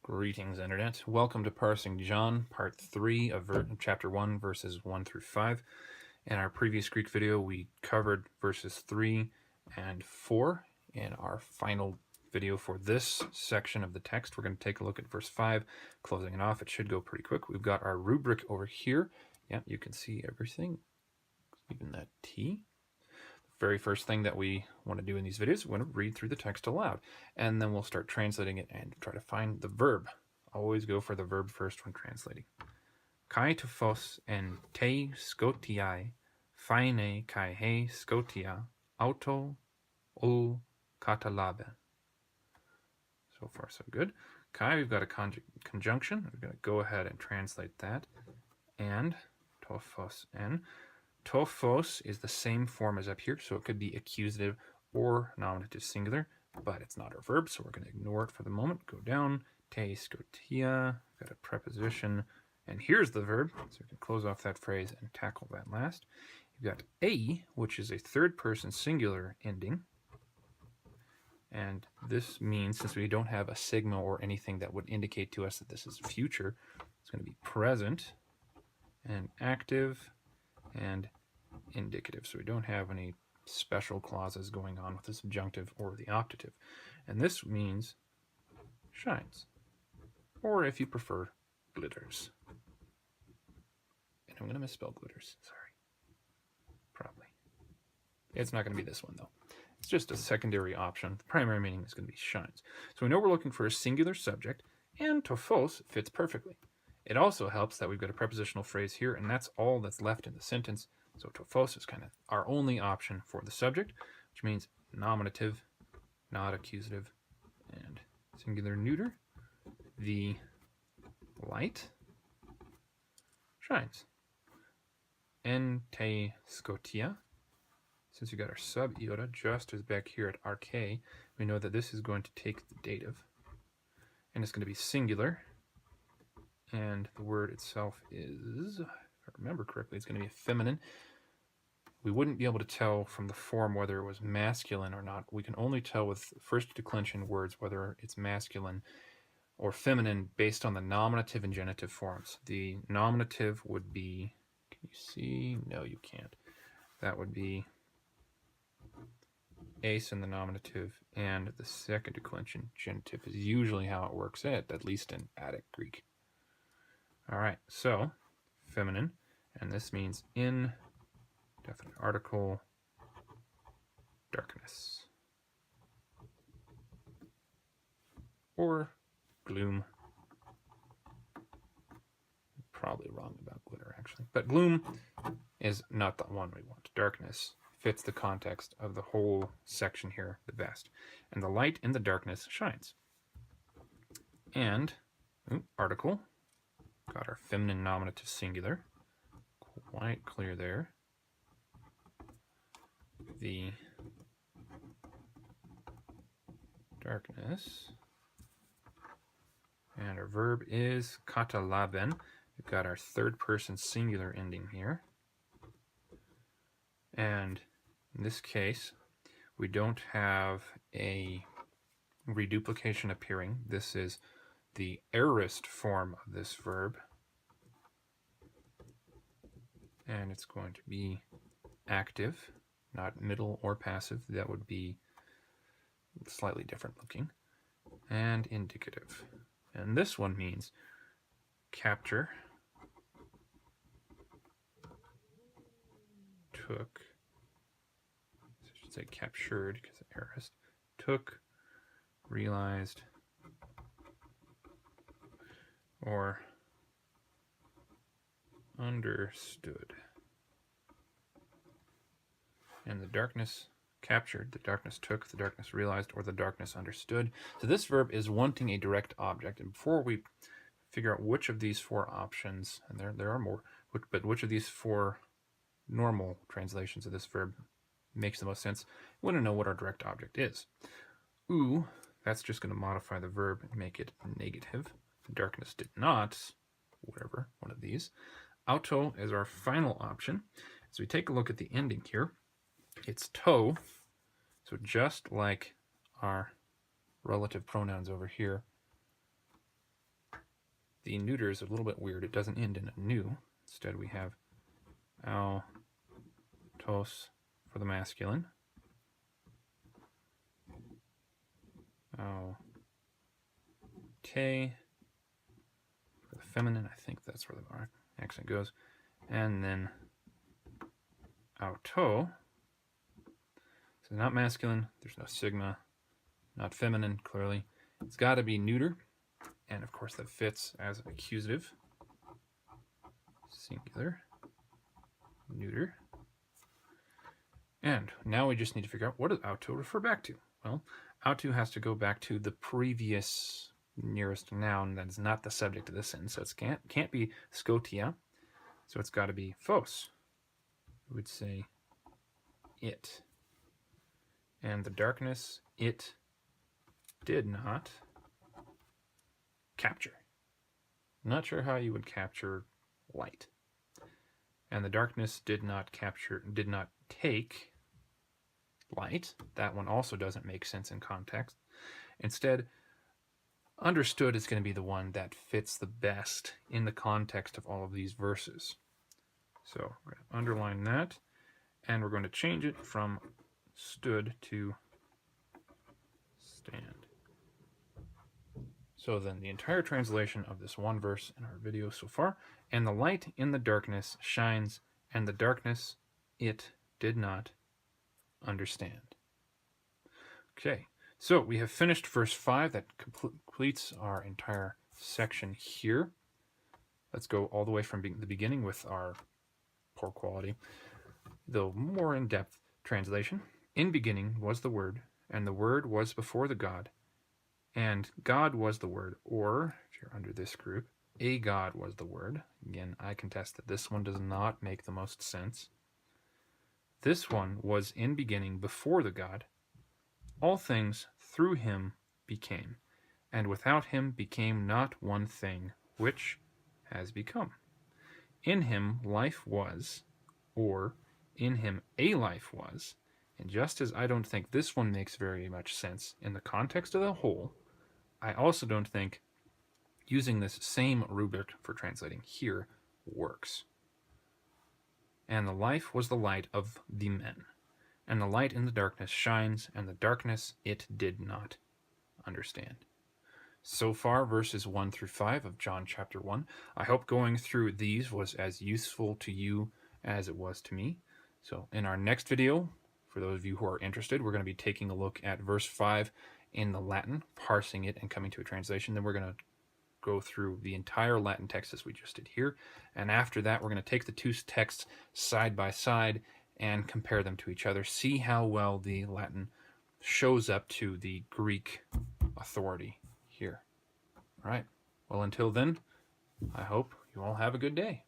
Greetings, Internet. Welcome to Parsing John, Part 3 of Chapter 1, verses 1 through 5. In our previous Greek video, we covered verses 3 and 4. In our final video for this section of the text, we're going to take a look at verse 5, closing it off. It should go pretty quick. We've got our rubric over here. Yeah, you can see everything, even that T. Very first thing that we want to do in these videos, we want to read through the text aloud, and then we'll start translating it and try to find the verb. Always go for the verb first when translating. Kai to phos en te skotiai, phaine kai he skotia, auto o katalabe. So far, so good. Kai, we've got a conjunction. We're going to go ahead and translate that. And to phos en. Tophos is the same form as up here, so it could be accusative or nominative singular, but it's not a verb, so we're going to ignore it for the moment. Go down, te skotia, got a preposition, and here's the verb, so we can close off that phrase and tackle that last. You've got a, which is a third-person singular ending, and this means, since we don't have a sigma or anything that would indicate to us that this is future, it's going to be present and active and indicative. So we don't have any special clauses going on with the subjunctive or the optative. And this means shines, or if you prefer, glitters. And I'm going to misspell glitters, sorry. Probably. It's not going to be this one, though. It's just a secondary option. The primary meaning is going to be shines. So we know we're looking for a singular subject, and tophos fits perfectly. It also helps that we've got a prepositional phrase here, and that's all that's left in the sentence. So tophos is kind of our only option for the subject, which means nominative, not accusative, and singular neuter. The light shines. En te skotia. Since we got our sub iota just as back here at arche, we know that this is going to take the dative, and it's going to be singular. And the word itself is, if I remember correctly, it's going to be feminine. We wouldn't be able to tell from the form whether it was masculine or not. We can only tell with first declension words whether it's masculine or feminine based on the nominative and genitive forms. The nominative would be, can you see? No, you can't. That would be ace in the nominative, and the second declension genitive is usually how it works, at least in Attic Greek. All right, so feminine, and this means in, definite article, darkness, or gloom. Probably wrong about glitter, actually, but gloom is not the one we want. Darkness fits the context of the whole section here the best, and the light in the darkness shines. And article. Got our feminine nominative singular, quite clear there. The darkness. And our verb is katalaben. We've got our third person singular ending here. And in this case, we don't have a reduplication appearing. This is the aorist form of this verb, and it's going to be active, not middle or passive. That would be slightly different looking, and indicative. And this one means capture, took, I should say captured because of aorist, took, realized, or understood. And the darkness captured, the darkness took, the darkness realized, or the darkness understood. So this verb is wanting a direct object. And before we figure out which of these four options, and there are more, but which of these four normal translations of this verb makes the most sense, we want to know what our direct object is. Ooh, that's just going to modify the verb and make it negative. The darkness did not, whatever, one of these. Auto is our final option. As we take a look at the ending here, it's to, so just like our relative pronouns over here, the neuter is a little bit weird. It doesn't end in a nu. Instead, we have autos for the masculine, K for the feminine. I think that's where the accent goes. And then auto. So not masculine. There's no sigma. Not feminine, clearly. It's got to be neuter. And of course, that fits as an accusative. Singular. Neuter. And now we just need to figure out, what does auto refer back to? Well, auto has to go back to the previous nearest noun that is not the subject of the sentence. So it can't be scotia. So it's got to be phos. We would say it. And the darkness, it did not capture. Not sure how you would capture light. And the darkness did not take light. That one also doesn't make sense in context. Instead, understood is going to be the one that fits the best in the context of all of these verses. So we're going to underline that, and we're going to change it from stood to stand. So then the entire translation of this one verse in our video so far, and the light in the darkness shines, and the darkness it did not understand. Okay, so we have finished verse 5. That completes our entire section here. Let's go all the way from the beginning with our poor quality, though more in-depth translation. In beginning was the Word, and the Word was before the God, and God was the Word, or, if you're under this group, a God was the Word. Again, I contest that this one does not make the most sense. This one was in beginning before the God. All things through him became, and without him became not one thing which has become. In him life was, or in him a life was, and just as I don't think this one makes very much sense in the context of the whole, I also don't think using this same rubric for translating here works. And the life was the light of the men, and the light in the darkness shines, and the darkness it did not understand. So far, verses 1 through 5 of John chapter 1. I hope going through these was as useful to you as it was to me. So in our next video, for those of you who are interested, we're going to be taking a look at verse 5 in the Latin, parsing it and coming to a translation. Then we're going to go through the entire Latin text as we just did here. And after that, we're going to take the two texts side by side and compare them to each other, see how well the Latin shows up to the Greek authority here. All right. Well, until then, I hope you all have a good day.